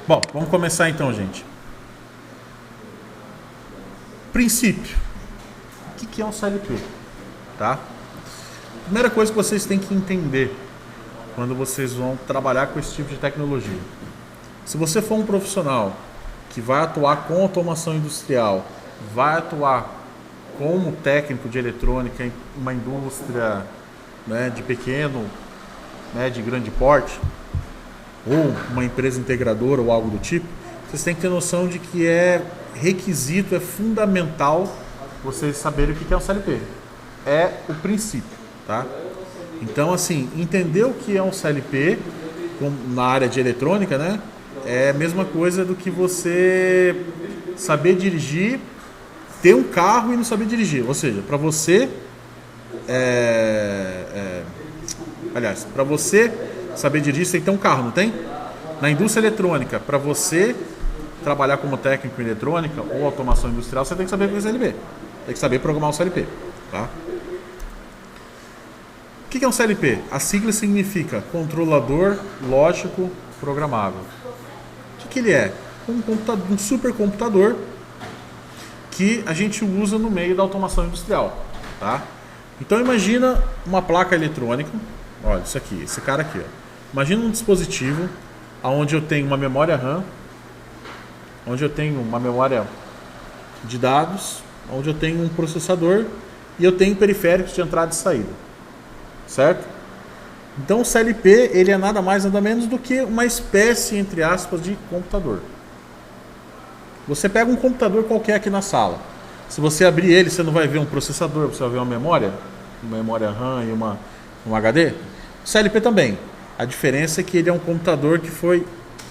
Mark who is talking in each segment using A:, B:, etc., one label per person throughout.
A: Bom, vamos começar então, gente. Princípio. O que é um CLP? Tá? Primeira coisa que vocês têm que entender quando vocês vão trabalhar com esse tipo de tecnologia. Se você for um profissional que vai atuar com automação industrial, vai atuar como técnico de eletrônica em uma indústria, né, de pequeno, né, de grande porte, ou uma empresa integradora ou algo do tipo, vocês têm que ter noção de que é requisito, é fundamental vocês saberem o que é um CLP. É o princípio, tá? Então, assim, entender o que é um CLP na área de eletrônica, né, é a mesma coisa do que você saber dirigir, ter um carro e não saber dirigir. Ou seja, para você, para você saber dirigir, você tem que ter um carro, não tem? Na indústria eletrônica, para você trabalhar como técnico em eletrônica ou automação industrial, você tem que saber o que é CLP. Tem que saber programar o CLP, tá? O que é um CLP? A sigla significa controlador lógico programável. O que ele é? Um supercomputador que a gente usa no meio da automação industrial, tá? Então imagina uma placa eletrônica, olha isso aqui, esse cara aqui, ó. Imagina um dispositivo onde eu tenho uma memória RAM, onde eu tenho uma memória de dados, onde eu tenho um processador e eu tenho periféricos de entrada e saída, certo? Então o CLP ele é nada mais nada menos do que uma espécie, entre aspas, de computador. Você pega um computador qualquer aqui na sala, se você abrir ele, você não vai ver um processador, você vai ver uma memória RAM e um HD. O CLP também. A diferença é que ele é um computador que foi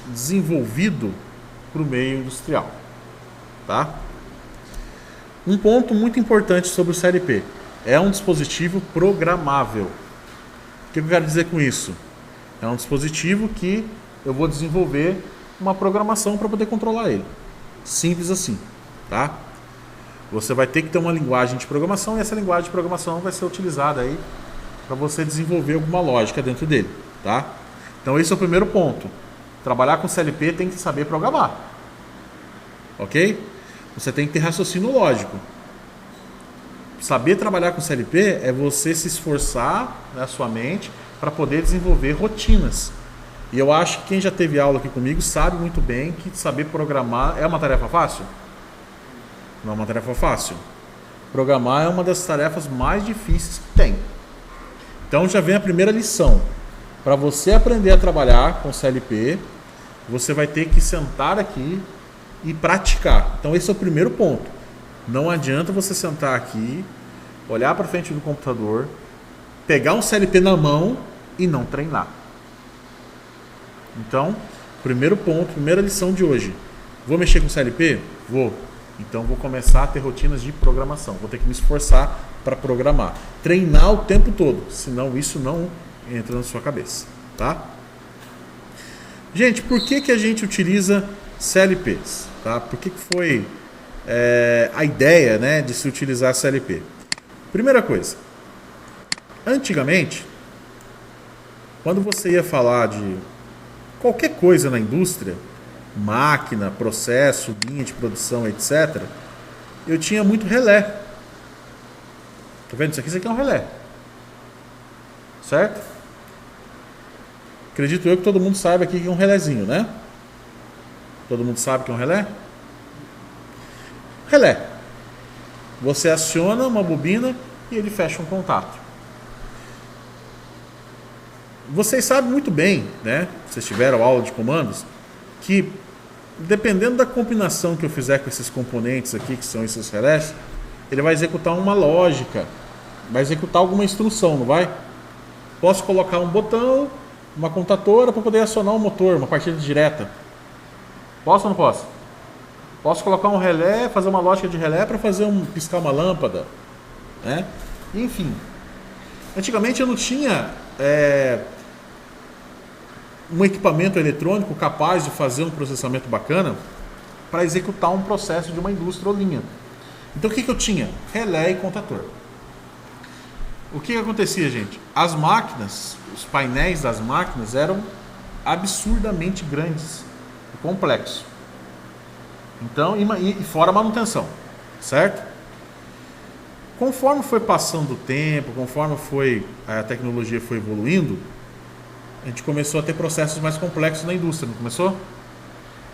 A: desenvolvido para o meio industrial, tá? Um ponto muito importante sobre o CLP: é um dispositivo programável. O que eu quero dizer com isso? É um dispositivo que eu vou desenvolver uma programação para poder controlar ele. Simples assim, tá? Você vai ter que ter uma linguagem de programação e essa linguagem de programação vai ser utilizada aí para você desenvolver alguma lógica dentro dele, tá? Então esse é o primeiro ponto. Trabalhar com CLP tem que saber programar, ok? Você tem que ter raciocínio lógico. Saber trabalhar com CLP é você se esforçar na sua mente para poder desenvolver rotinas. E eu acho que quem já teve aula aqui comigo sabe muito bem que saber programar é uma tarefa fácil? Não é uma tarefa fácil. Programar é uma das tarefas mais difíceis que tem. Então já vem a primeira lição. Para você aprender a trabalhar com CLP, você vai ter que sentar aqui e praticar. Então esse é o primeiro ponto. Não adianta você sentar aqui, olhar para frente do computador, pegar um CLP na mão e não treinar. Então, primeiro ponto, primeira lição de hoje. Vou mexer com CLP? Vou. Então vou começar a ter rotinas de programação. Vou ter que me esforçar para programar. Treinar o tempo todo, senão isso não entra na sua cabeça, tá? Gente, por que a gente utiliza CLPs? Tá? Por que foi a ideia, né, de se utilizar CLP? Primeira coisa, antigamente, quando você ia falar de qualquer coisa na indústria, máquina, processo, linha de produção, etc., eu tinha muito relé. Tá vendo? Isso aqui é um relé. Certo? Acredito eu que todo mundo sabe aqui que é um relézinho, né? Todo mundo sabe que é um relé? Relé. Você aciona uma bobina e ele fecha um contato. Vocês sabem muito bem, né? Vocês tiveram aula de comandos, que dependendo da combinação que eu fizer com esses componentes aqui, que são esses relés, ele vai executar uma lógica, vai executar alguma instrução, não vai? Posso colocar um botão, uma contatora para poder acionar um motor, uma partida direta. Posso ou não posso? Posso colocar um relé, fazer uma lógica de relé para fazer piscar uma lâmpada, né? Enfim, antigamente eu não tinha um equipamento eletrônico capaz de fazer um processamento bacana para executar um processo de uma indústria ou linha. Então o que eu tinha? Relé e contator. O que acontecia, gente? As máquinas, os painéis das máquinas eram absurdamente grandes. complexo. Então, e fora a manutenção, certo? Conforme foi passando o tempo, conforme a tecnologia foi evoluindo, a gente começou a ter processos mais complexos na indústria, não começou?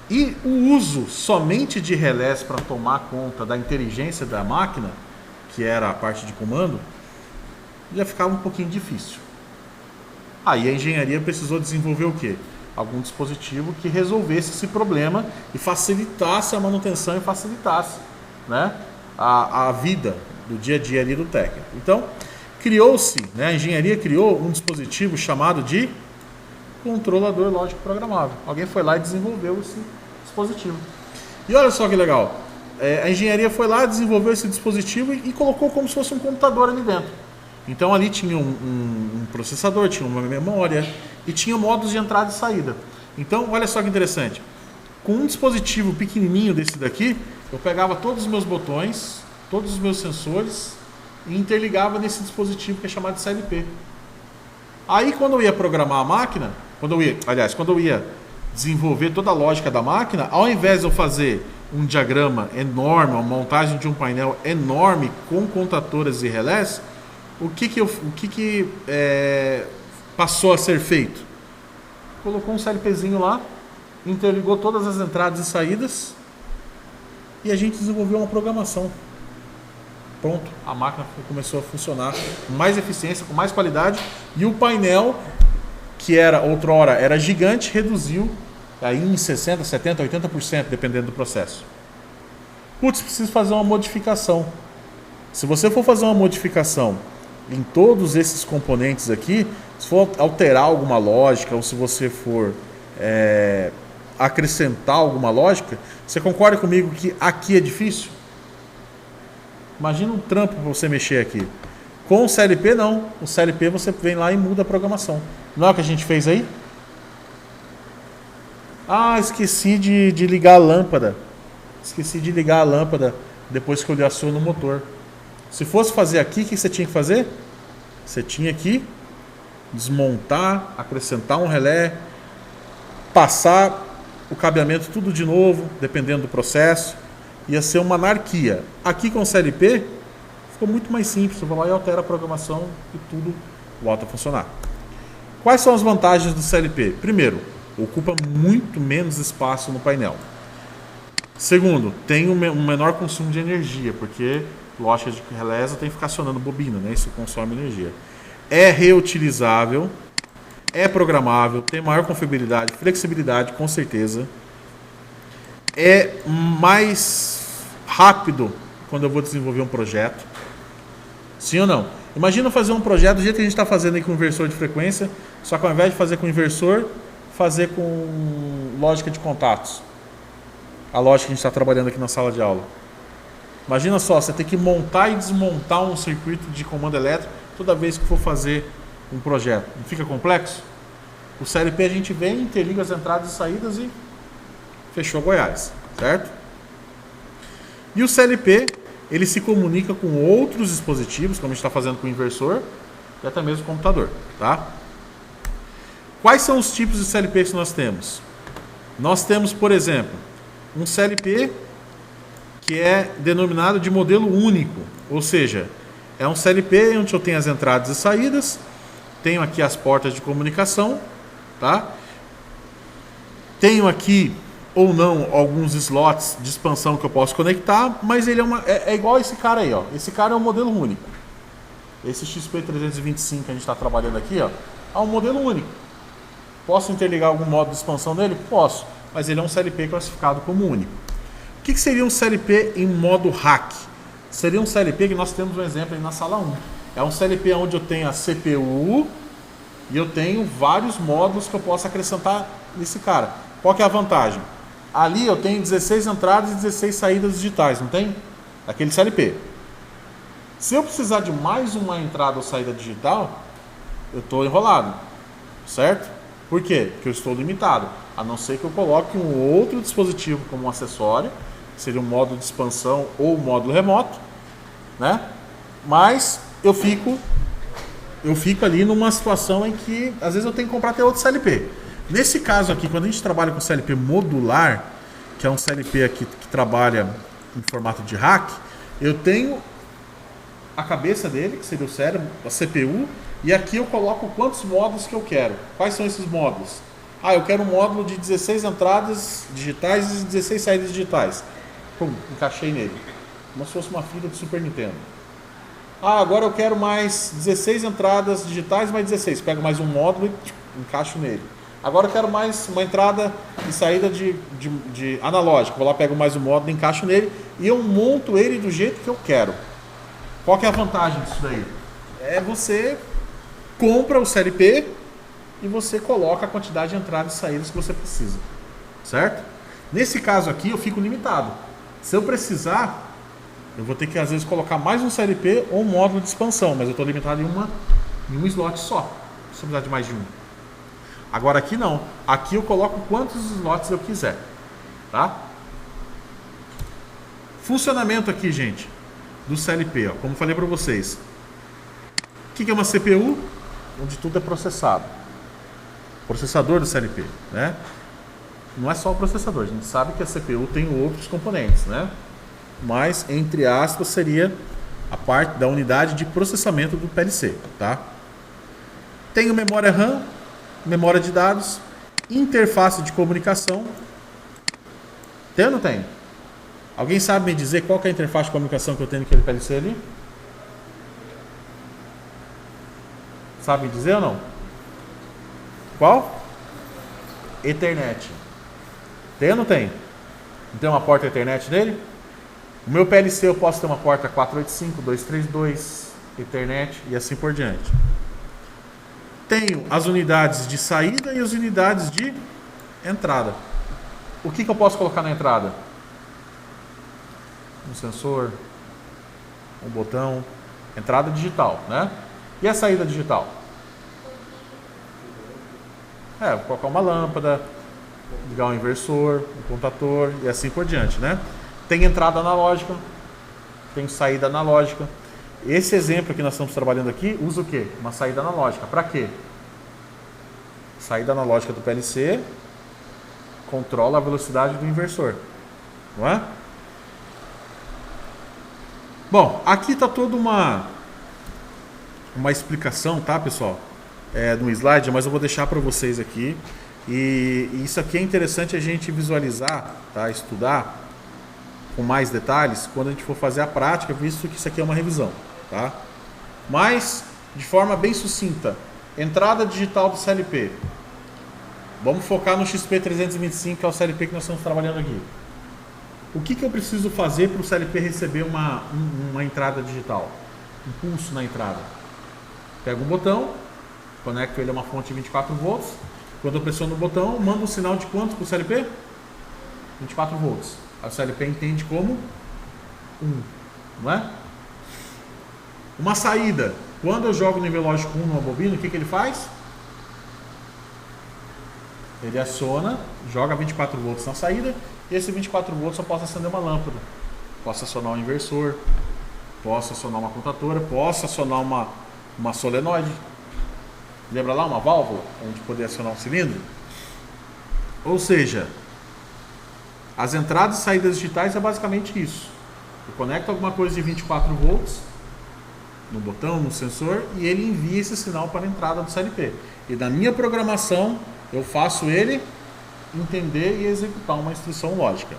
A: E o uso somente de relés para tomar conta da inteligência da máquina, que era a parte de comando, já ficava um pouquinho difícil. Aí a engenharia precisou desenvolver o quê? Algum dispositivo que resolvesse esse problema e facilitasse a manutenção e facilitasse, né, a vida do dia a dia ali do técnico. Então, criou-se, né, a engenharia criou um dispositivo chamado de controlador lógico programável. Alguém foi lá e desenvolveu esse dispositivo. E olha só que legal, a engenharia foi lá, desenvolveu esse dispositivo e colocou como se fosse um computador ali dentro. Então ali tinha um processador, tinha uma memória e tinha modos de entrada e saída. Então olha só que interessante, com um dispositivo pequenininho desse daqui, eu pegava todos os meus botões, todos os meus sensores e interligava nesse dispositivo que é chamado de CLP. Aí quando eu ia programar a máquina, quando eu ia desenvolver toda a lógica da máquina, ao invés de eu fazer um diagrama enorme, uma montagem de um painel enorme com contadoras e relés, o que passou a ser feito? Colocou um CLPzinho lá, interligou todas as entradas e saídas e a gente desenvolveu uma programação. Pronto, a máquina começou a funcionar com mais eficiência, com mais qualidade, e o painel, que outrora era gigante, reduziu aí em 60%, 70%, 80%, dependendo do processo. Putz, preciso fazer uma modificação. Se você for fazer uma modificação em todos esses componentes aqui, se for alterar alguma lógica ou se você for acrescentar alguma lógica, você concorda comigo que aqui é difícil? Imagina um trampo para você mexer aqui. Com o CLP não, o CLP você vem lá e muda a programação. Não é o que a gente fez aí? Ah, esqueci de ligar a lâmpada. Esqueci de ligar a lâmpada depois que eu aciono o motor. Se fosse fazer aqui, o que você tinha que fazer? Você tinha que desmontar, acrescentar um relé, passar o cabeamento tudo de novo, dependendo do processo. Ia ser uma anarquia. Aqui com o CLP, ficou muito mais simples. Você vai lá e altera a programação e tudo volta a funcionar. Quais são as vantagens do CLP? Primeiro, ocupa muito menos espaço no painel. Segundo, tem um menor consumo de energia, porque lógica de relés tem que ficar acionando bobina, né? Isso consome energia. É reutilizável, é programável, tem maior confiabilidade, flexibilidade, com certeza. É mais rápido quando eu vou desenvolver um projeto. Sim ou não? Imagina fazer um projeto do jeito que a gente está fazendo aí com inversor de frequência, só que ao invés de fazer com inversor, fazer com lógica de contatos. A lógica que a gente está trabalhando aqui na sala de aula. Imagina só, você tem que montar e desmontar um circuito de comando elétrico toda vez que for fazer um projeto. Não fica complexo? O CLP a gente vem, interliga as entradas e saídas e fechou Goiás, certo? E o CLP, ele se comunica com outros dispositivos, como a gente está fazendo com o inversor, e até mesmo o computador, tá? Quais são os tipos de CLP que nós temos? Nós temos, por exemplo, um CLP que é denominado de modelo único, ou seja, é um CLP onde eu tenho as entradas e saídas, tenho aqui as portas de comunicação, tá? Tenho aqui ou não alguns slots de expansão que eu posso conectar, mas ele é igual esse cara aí, ó. Esse cara é um modelo único. Esse XP325 que a gente está trabalhando aqui, ó, é um modelo único. Posso interligar algum modo de expansão nele? Posso, mas ele é um CLP classificado como único. O que seria um CLP em modo hack? Seria um CLP que nós temos um exemplo aí na sala 1. É um CLP onde eu tenho a CPU e eu tenho vários módulos que eu posso acrescentar nesse cara. Qual que é a vantagem? Ali eu tenho 16 entradas e 16 saídas digitais, não tem? Aquele CLP. Se eu precisar de mais uma entrada ou saída digital, eu estou enrolado, certo? Por quê? Porque eu estou limitado, a não ser que eu coloque um outro dispositivo como um acessório, que seria um módulo de expansão ou um módulo remoto, né? Mas eu fico ali numa situação em que às vezes eu tenho que comprar até outro CLP. Nesse caso aqui, quando a gente trabalha com CLP modular, que é um CLP aqui que trabalha em formato de rack, eu tenho a cabeça dele, que seria o cérebro, a CPU, e aqui eu coloco quantos módulos que eu quero. Quais são esses módulos? Ah, eu quero um módulo de 16 entradas digitais e 16 saídas digitais. Pum, encaixei nele. Como se fosse uma fita de Super Nintendo. Ah, agora eu quero mais 16 entradas digitais, mais 16. Pego mais um módulo e encaixo nele. Agora eu quero mais uma entrada e saída de analógico. Vou lá, pego mais um módulo, encaixo nele e eu monto ele do jeito que eu quero. Qual que é a vantagem disso daí? É você compra o CLP e você coloca a quantidade de entradas e saídas que você precisa. Certo? Nesse caso aqui eu fico limitado. Se eu precisar, eu vou ter que às vezes colocar mais um CLP ou um módulo de expansão, mas eu estou limitado em um slot só. Se eu precisar de mais de um. Agora aqui não. Aqui eu coloco quantos slots eu quiser. Tá? Funcionamento aqui, gente, do CLP. Ó, como falei para vocês. O que é uma CPU? Onde tudo é processado. Processador do CLP. Né? Não é só o processador. A gente sabe que a CPU tem outros componentes. Né? Mas, entre aspas, seria a parte da unidade de processamento do PLC. Tá? Tenho memória RAM, memória de dados, interface de comunicação. Tem ou não tem? Alguém sabe me dizer qual que é a interface de comunicação que eu tenho naquele PLC ali? Sabe me dizer ou não? Qual? Ethernet. Tem ou não tem? Não tem uma porta Ethernet nele? O meu PLC eu posso ter uma porta 485, 232, Ethernet e assim por diante. Tenho as unidades de saída e as unidades de entrada. O que eu posso colocar na entrada? Um sensor, um botão, entrada digital, né? E a saída digital? Vou colocar uma lâmpada, ligar um inversor, um contador e assim por diante, né? Tem entrada analógica, tem saída analógica. Esse exemplo que nós estamos trabalhando aqui usa o quê? Uma saída analógica. Para quê? Saída analógica do PLC controla a velocidade do inversor, não é? Bom, aqui está toda uma explicação, tá, pessoal? No slide, mas eu vou deixar para vocês aqui. E isso aqui é interessante a gente visualizar, tá? Estudar com mais detalhes quando a gente for fazer a prática, visto que isso aqui é uma revisão, tá? Mas, de forma bem sucinta, entrada digital do CLP. Vamos focar no XP325, que é o CLP que nós estamos trabalhando aqui. O que eu preciso fazer para o CLP receber uma entrada digital? Um pulso na entrada. Pego um botão, conecto ele a uma fonte de 24 volts. Quando eu pressiono o botão, mando um sinal de quanto para o CLP? 24 volts. A CLP entende como 1, não é? Uma saída. Quando eu jogo o nível lógico 1 numa bobina, o que ele faz? Ele aciona, joga 24 volts na saída, e esse 24 volts eu posso acender uma lâmpada. Posso acionar um inversor, posso acionar uma contadora, posso acionar uma solenoide. Lembra lá uma válvula, onde poder acionar um cilindro? Ou seja, as entradas e saídas digitais é basicamente isso. Eu conecto alguma coisa de 24 volts no botão, no sensor, e ele envia esse sinal para a entrada do CLP. E na minha programação, eu faço ele entender e executar uma instrução lógica.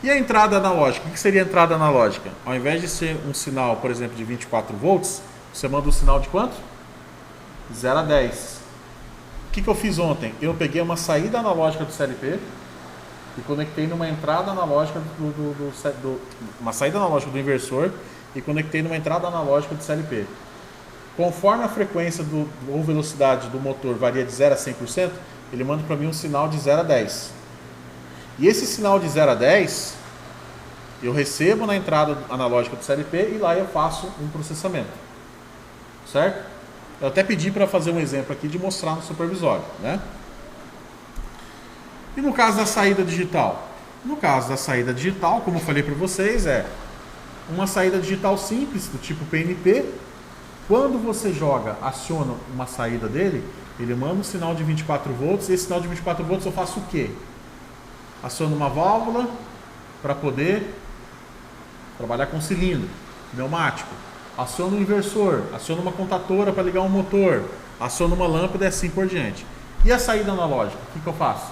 A: E a entrada analógica? O que seria a entrada analógica? Ao invés de ser um sinal, por exemplo, de 24 volts, você manda um sinal de quanto? 0 a 10. O que eu fiz ontem? Eu peguei uma saída analógica do CLP e conectei numa entrada analógica uma saída analógica do inversor e conectei numa entrada analógica do CLP. Conforme a frequência ou velocidade do motor varia de 0 a 100%, ele manda para mim um sinal de 0 a 10. E esse sinal de 0 a 10, eu recebo na entrada analógica do CLP e lá eu faço um processamento. Certo? Eu até pedi para fazer um exemplo aqui de mostrar no supervisório, né? E no caso da saída digital? No caso da saída digital, como eu falei para vocês, é uma saída digital simples, do tipo PNP. Quando você aciona uma saída dele, Ele manda um sinal de 24 volts, e esse sinal de 24 volts eu faço o quê? Aciono uma válvula para poder trabalhar com cilindro, pneumático. Aciono um inversor, aciono uma contatora para ligar um motor, aciono uma lâmpada e assim por diante. E a saída analógica, o que eu faço?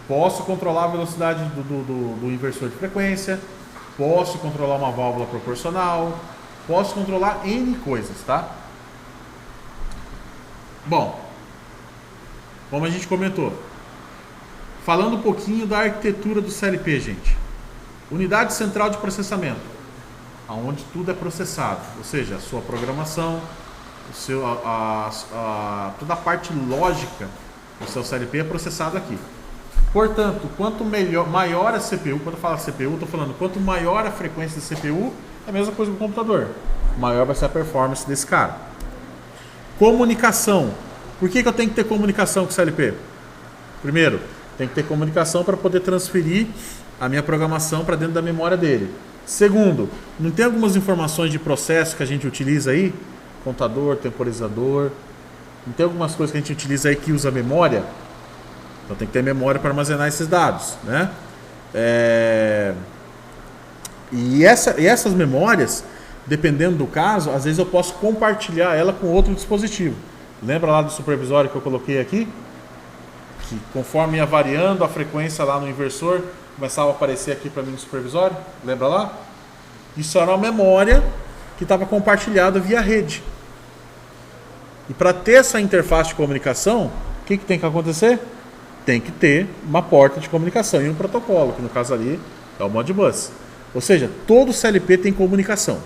A: Posso controlar a velocidade do inversor de frequência, posso controlar uma válvula proporcional, posso controlar N coisas, tá? Bom, como a gente comentou, falando um pouquinho da arquitetura do CLP, gente. Unidade central de processamento, onde tudo é processado, ou seja, a sua programação, toda a parte lógica do seu CLP é processado aqui. Portanto, quanto maior a CPU, quando eu falo CPU, estou falando quanto maior a frequência da CPU, é a mesma coisa que o computador. Maior vai ser a performance desse cara. Comunicação. Por que eu tenho que ter comunicação com o CLP? Primeiro, tem que ter comunicação para poder transferir a minha programação para dentro da memória dele. Segundo, não tem algumas informações de processo que a gente utiliza aí? Contador, temporizador. Não tem algumas coisas que a gente utiliza aí que usa memória? Então tem que ter memória para armazenar esses dados, né? E essas memórias, dependendo do caso, às vezes eu posso compartilhar ela com outro dispositivo. Lembra lá do supervisório que eu coloquei aqui? Que conforme ia variando a frequência lá no inversor, começava a aparecer aqui para mim no supervisório. Lembra lá? Isso era uma memória que estava compartilhada via rede. E para ter essa interface de comunicação, o que tem que acontecer? Tem que ter uma porta de comunicação e um protocolo, que no caso ali é o Modbus. Ou seja, todo CLP tem comunicação.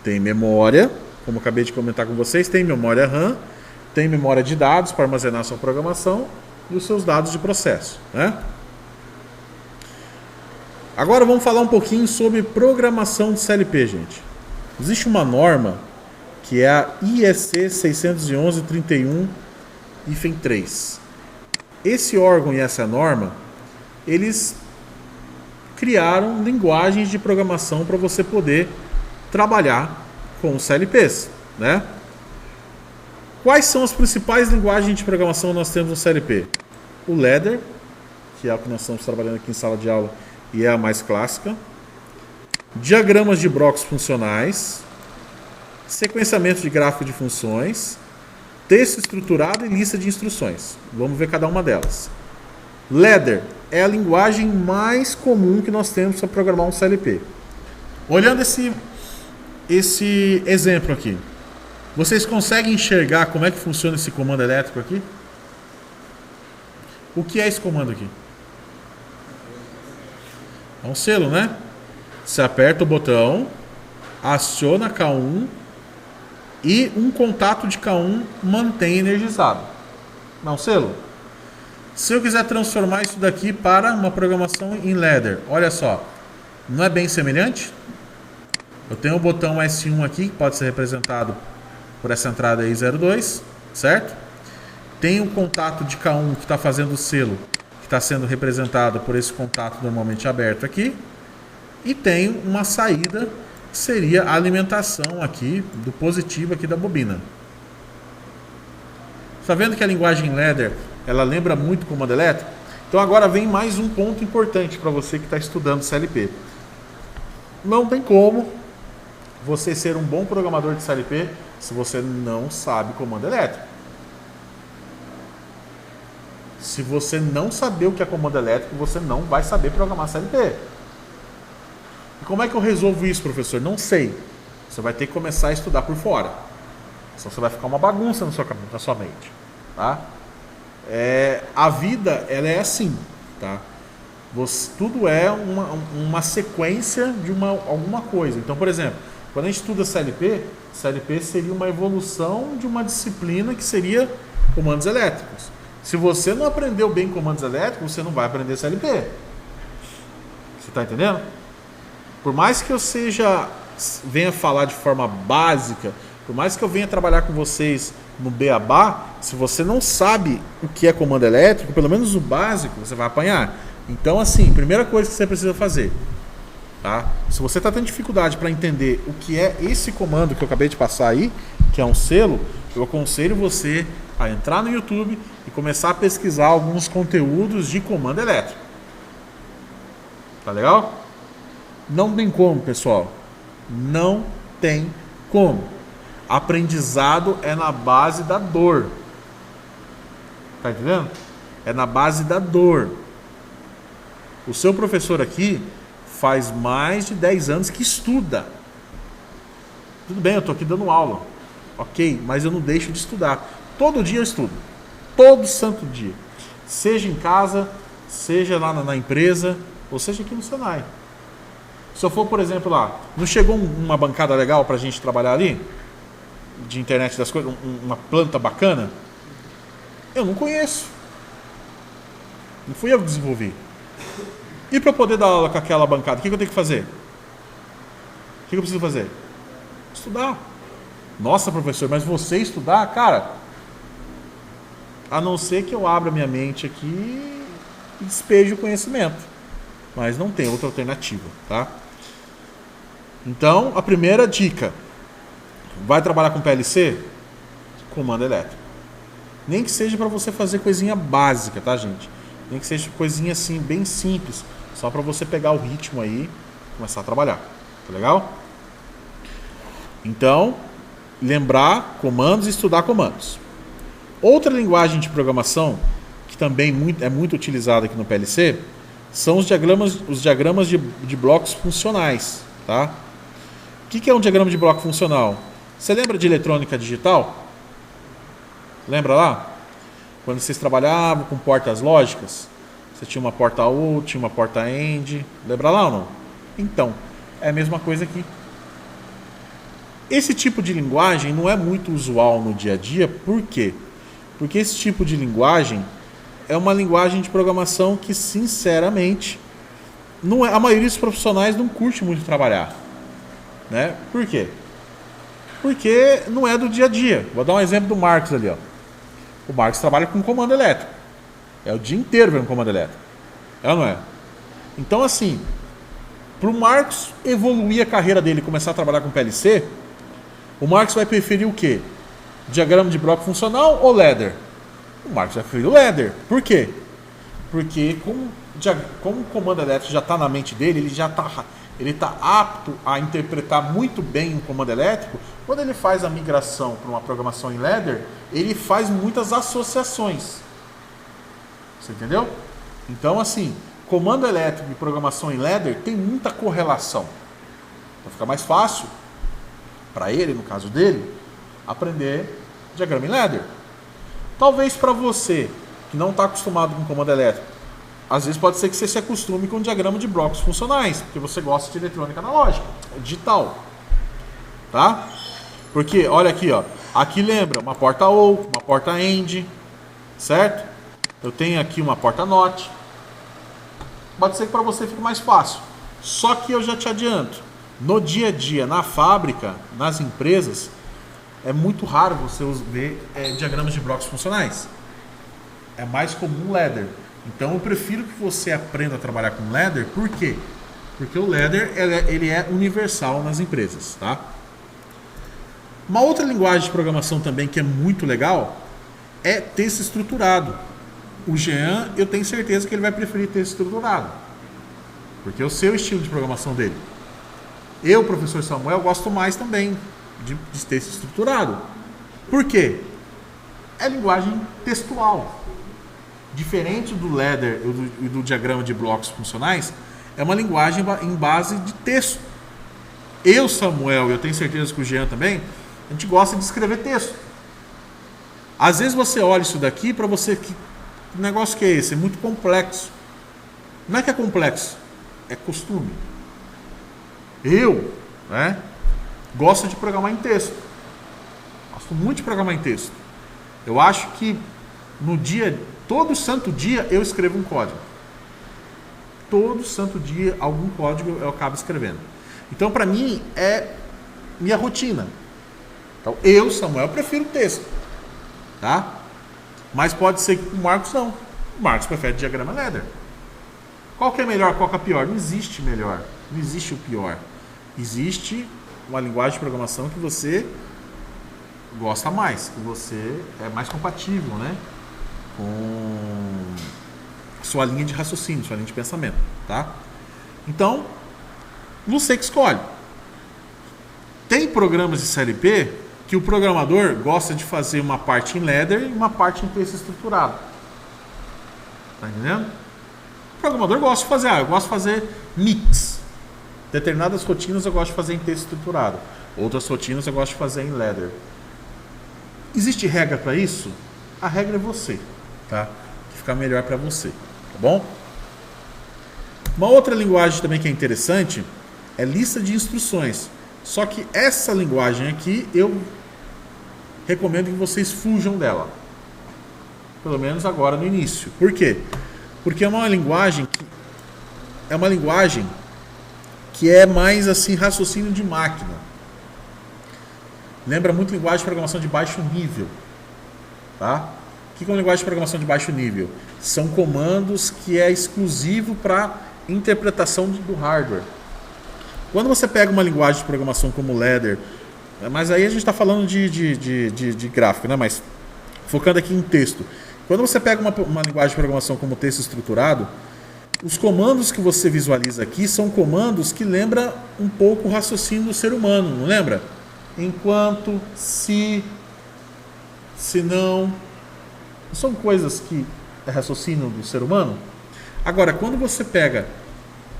A: Tem memória, como eu acabei de comentar com vocês, tem memória RAM, tem memória de dados para armazenar sua programação e os seus dados de processo, né? Agora vamos falar um pouquinho sobre programação de CLP, gente. Existe uma norma que é a IEC 611-31-3. Esse órgão e essa norma, eles criaram linguagens de programação para você poder trabalhar com os CLPs, né? Quais são as principais linguagens de programação que nós temos no CLP? O Ladder, que é o que nós estamos trabalhando aqui em sala de aula e é a mais clássica. Diagramas de blocos funcionais. Sequenciamento de gráfico de funções. Texto estruturado e lista de instruções. Vamos ver cada uma delas. Ladder é a linguagem mais comum que nós temos para programar um CLP. Olhando esse exemplo aqui, vocês conseguem enxergar como é que funciona esse comando elétrico aqui? O que é esse comando aqui? É um selo, né? Você aperta o botão, aciona K1 e um contato de K1 mantém energizado. Não é um selo? Se eu quiser transformar isso daqui para uma programação em ladder, olha só, não é bem semelhante? Eu tenho o botão S1 aqui, que pode ser representado por essa entrada aí 02, certo? Tem o contato de K1 que está fazendo o selo, que está sendo representado por esse contato normalmente aberto aqui. E tem uma saída, que seria a alimentação aqui, do positivo aqui da bobina. Está vendo que a linguagem ladder, ela lembra muito o comando elétrico? Então agora vem mais um ponto importante para você que está estudando CLP. Não tem como você ser um bom programador de CLP se você não sabe comando elétrico. Se você não saber o que é comando elétrico, você não vai saber programar CLP. E como é que eu resolvo isso, professor? Não sei. Você vai ter que começar a estudar por fora. Senão você vai ficar uma bagunça na sua mente. Tá? A vida, ela é assim. Tá? Tudo é uma sequência de alguma coisa. Então, por exemplo, quando a gente estuda CLP seria uma evolução de uma disciplina que seria comandos elétricos. Se você não aprendeu bem comandos elétricos, você não vai aprender CLP. Você está entendendo? Por mais que eu venha falar de forma básica, por mais que eu venha trabalhar com vocês no beabá, se você não sabe o que é comando elétrico, pelo menos o básico, você vai apanhar. Então, assim, primeira coisa que você precisa fazer, Tá? Se você está tendo dificuldade para entender o que é esse comando que eu acabei de passar aí, que é um selo, eu aconselho você a entrar no YouTube e começar a pesquisar alguns conteúdos de comando elétrico. Tá legal? Não tem como, pessoal. Não tem como. Aprendizado é na base da dor. Tá entendendo? É na base da dor. O seu professor aqui faz mais de 10 anos que estuda. Tudo bem, eu estou aqui dando aula. Ok, mas eu não deixo de estudar. Todo dia eu estudo. Todo santo dia. Seja em casa, seja lá na empresa, ou seja aqui no Senai. Se eu for, por exemplo, lá, não chegou uma bancada legal para a gente trabalhar ali? De internet das coisas, uma planta bacana? Eu não conheço. Não fui eu que desenvolvi. E para eu poder dar aula com aquela bancada, o que eu tenho que fazer? O que eu preciso fazer? Estudar. Nossa, professor, mas você estudar, cara, a não ser que eu abra minha mente aqui e despeje o conhecimento. Mas não tem outra alternativa, tá? Então, a primeira dica. Vai trabalhar com PLC? Comando elétrico. Nem que seja para você fazer coisinha básica, tá, gente? Nem que seja coisinha assim, bem simples. Só para você pegar o ritmo aí e começar a trabalhar. Tá legal? Então, lembrar comandos e estudar comandos. Outra linguagem de programação que também é muito utilizada aqui no PLC são os diagramas de blocos funcionais. Tá? O que é um diagrama de bloco funcional? Você lembra de eletrônica digital? Lembra lá? Quando vocês trabalhavam com portas lógicas, você tinha uma porta OR, tinha uma porta AND. Lembra lá ou não? Então, é a mesma coisa aqui. Esse tipo de linguagem não é muito usual no dia a dia. Por quê? Porque esse tipo de linguagem é uma linguagem de programação que, sinceramente, não é, a maioria dos profissionais não curte muito trabalhar. Né? Por quê? Porque não é do dia a dia. Vou dar um exemplo do Marcos ali. Ó. O Marcos trabalha com comando elétrico. É o dia inteiro vendo comando elétrico. É ou não é? Então, assim, para o Marcos evoluir a carreira dele e começar a trabalhar com PLC, o Marcos vai preferir o quê? Diagrama de bloco funcional ou ladder? O Marcos vai preferir o ladder. Por quê? Porque como o comando elétrico já está na mente dele, ele está apto a interpretar muito bem um comando elétrico. Quando ele faz a migração para uma programação em ladder, ele faz muitas associações. Você entendeu? Então, assim, comando elétrico e programação em ladder tem muita correlação. Então fica mais fácil para ele, no caso dele, aprender diagrama em ladder. Talvez para você que não está acostumado com comando elétrico, às vezes pode ser que você se acostume com um diagrama de blocos funcionais, porque você gosta de eletrônica analógica, digital. Tá? Porque, olha aqui, ó. Aqui lembra uma porta OR, uma porta AND, certo? Eu tenho aqui uma porta NOT. Pode ser que para você fique mais fácil. Só que eu já te adianto, no dia a dia, na fábrica, nas empresas, é muito raro você ver diagramas de blocos funcionais. É mais comum ladder. Então eu prefiro que você aprenda a trabalhar com ladder. Por quê? Porque o ladder ele é universal nas empresas, tá? Uma outra linguagem de programação também que é muito legal é texto estruturado. O Jean, eu tenho certeza que ele vai preferir texto estruturado, porque é o seu estilo de programação dele. Eu, professor Samuel, gosto mais também de texto estruturado. Por quê? É linguagem textual. Diferente do ladder e do diagrama de blocos funcionais, é uma linguagem em base de texto. Eu, Samuel, eu tenho certeza que o Jean também, a gente gosta de escrever texto. Às vezes você olha isso daqui para você... Que negócio que é esse? É muito complexo. Não é que é complexo, é costume. Eu, né, gosto de programar em texto. Gosto muito de programar em texto. Eu acho que no dia, todo santo dia, eu escrevo um código. Todo santo dia, algum código eu acabo escrevendo. Então, para mim, é minha rotina. Então, eu, Samuel, prefiro texto. Tá? Mas pode ser que o Marcos não. O Marcos prefere diagrama ladder. Qual que é melhor, qual que é pior? Não existe melhor, não existe o pior. Existe uma linguagem de programação que você gosta mais, que você é mais compatível, né, com sua linha de raciocínio, sua linha de pensamento, tá? Então, você que escolhe. Tem programas de CLP que o programador gosta de fazer uma parte em ladder e uma parte em texto estruturado. Tá entendendo? O programador gosta de fazer, eu gosto de fazer mix. Determinadas rotinas eu gosto de fazer em texto estruturado. Outras rotinas eu gosto de fazer em ladder. Existe regra para isso? A regra é você, tá? Que fica melhor para você, tá bom? Uma outra linguagem também que é interessante é lista de instruções. Só que essa linguagem aqui eu recomendo que vocês fujam dela. Pelo menos agora no início. Por quê? Porque é uma linguagem que é mais assim raciocínio de máquina. Lembra muito linguagem de programação de baixo nível, tá? O que é uma linguagem de programação de baixo nível? São comandos que é exclusivo para interpretação do hardware. Quando você pega uma linguagem de programação como ladder, mas aí a gente está falando de gráfico, né? Mas focando aqui em texto. Quando você pega uma linguagem de programação como texto estruturado, os comandos que você visualiza aqui são comandos que lembram um pouco o raciocínio do ser humano, não lembra? Enquanto, se não são coisas que é raciocínio do ser humano. Agora, quando você pega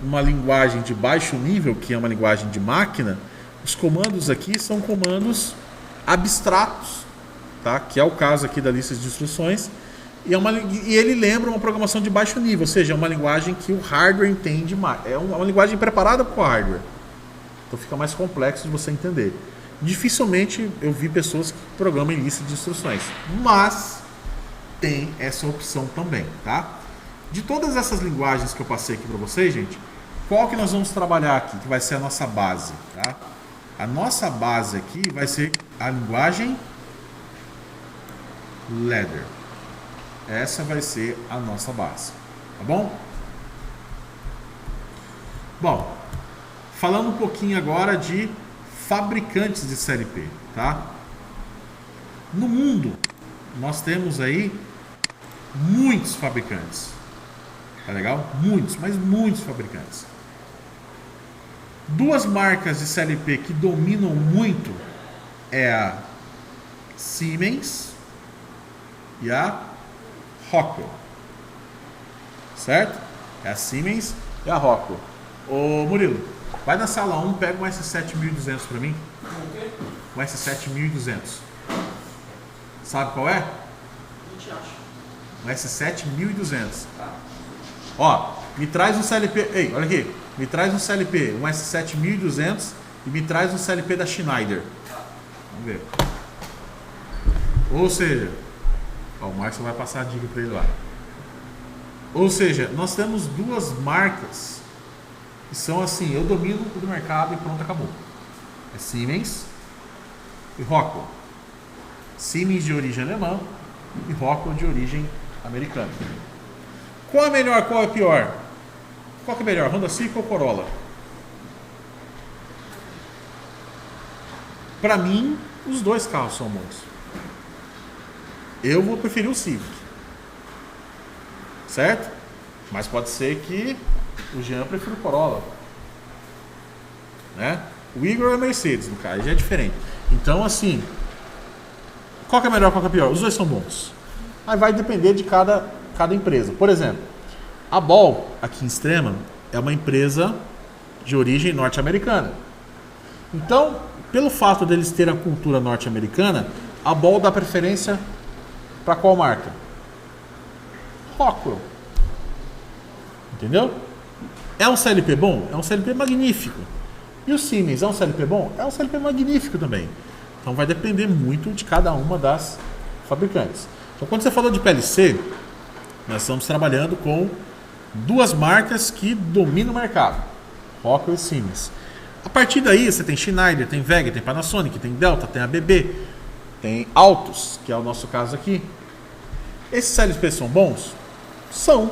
A: uma linguagem de baixo nível, que é uma linguagem de máquina, os comandos aqui são comandos abstratos, tá? Que é o caso aqui da lista de instruções, e ele lembra uma programação de baixo nível, ou seja, é uma linguagem que o hardware entende mais, é uma linguagem preparada para o hardware, então fica mais complexo de você entender. Dificilmente eu vi pessoas que programam em lista de instruções, mas tem essa opção também, tá? De todas essas linguagens que eu passei aqui para vocês, gente, qual que nós vamos trabalhar aqui, que vai ser a nossa base, tá? A nossa base aqui vai ser a linguagem ladder. Essa vai ser a nossa base, tá bom? Bom, falando um pouquinho agora de fabricantes de CLP, tá? No mundo, nós temos aí muitos fabricantes. Tá legal? Muitos, mas muitos fabricantes. Duas marcas de CLP que dominam muito é a Siemens e a Rockwell. Certo? É a Siemens e a Rockwell. Ô Murilo, vai na sala 1, pega um S7200 para mim. Um S7200. Sabe qual é? Um S7200. Ó, me traz um CLP. Ei, olha aqui. Me traz um CLP, um S7200 e me traz um CLP da Schneider. Vamos ver. Ou seja, ó, o Márcio vai passar a dica para ele lá. Ou seja, nós temos duas marcas que são assim, eu domino do mercado e pronto, acabou. É Siemens e Rockwell. Siemens de origem alemã e Rockwell de origem americana. Qual é melhor, qual é pior? Qual que é melhor, Honda Civic ou Corolla? Para mim, os dois carros são bons. Eu vou preferir o Civic. Certo? Mas pode ser que o Jean prefira o Corolla. Né? O Igor é Mercedes, no caso, já é diferente. Então, assim, qual que é melhor, qual que é pior? Os dois são bons. Aí vai depender de cada empresa. Por exemplo, a Ball, aqui em Extrema, é uma empresa de origem norte-americana. Então, pelo fato deles terem a cultura norte-americana, a Ball dá preferência para qual marca? Rockwell. Entendeu? É um CLP bom? É um CLP magnífico. E o Siemens é um CLP bom? É um CLP magnífico também. Então vai depender muito de cada uma das fabricantes. Então quando você falou de PLC, nós estamos trabalhando com duas marcas que dominam o mercado. Rockwell e Siemens. A partir daí você tem Schneider, tem VEG, tem Panasonic, tem Delta, tem ABB, tem Altus, que é o nosso caso aqui. Esses CLPs são bons? São.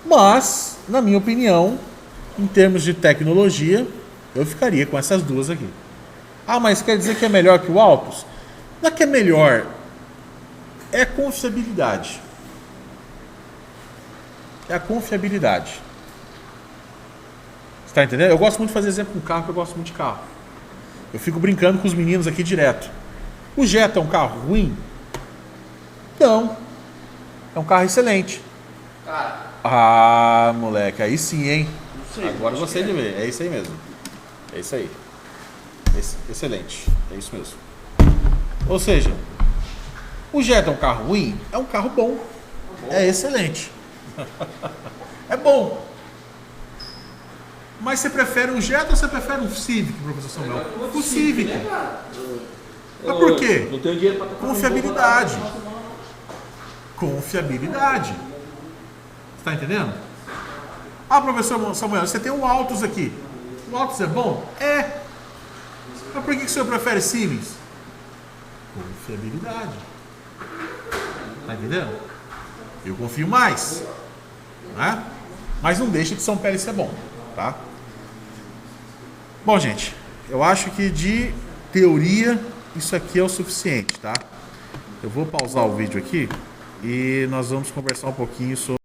A: Mas na minha opinião, em termos de tecnologia, eu ficaria com essas duas aqui. Ah, mas quer dizer que é melhor que o Altus? Não é que é melhor, é confiabilidade. É a confiabilidade. Você tá entendendo? Eu gosto muito de fazer exemplo com carro, porque eu gosto muito de carro. Eu fico brincando com os meninos aqui direto. O Jetta é um carro ruim? Não. É um carro excelente.
B: Cara,
A: Ah, moleque, aí sim, hein?
B: não sei.
A: Agora eu gostei de ver. É isso aí mesmo. É isso aí. Excelente. É isso mesmo. Ou seja, o Jetta é um carro ruim? É um carro bom. É excelente. É bom. Mas você prefere um Jetta ou você prefere um Civic, professor Samuel? O Civic.
B: Né, cara?
A: Mas por quê?
B: Não tenho dinheiro pra tocar
A: Confiabilidade.
B: no bom,
A: Confiabilidade. Você está entendendo? Ah, professor Samuel, você tem um Altus aqui. O Altus é bom? É. Mas por que o senhor prefere Siemens? Confiabilidade. Tá entendendo? Eu confio mais. Né? Mas não deixa de São Pérez ser bom. Tá? Bom, gente, eu acho que de teoria isso aqui é o suficiente, tá? Eu vou pausar o vídeo aqui e nós vamos conversar um pouquinho sobre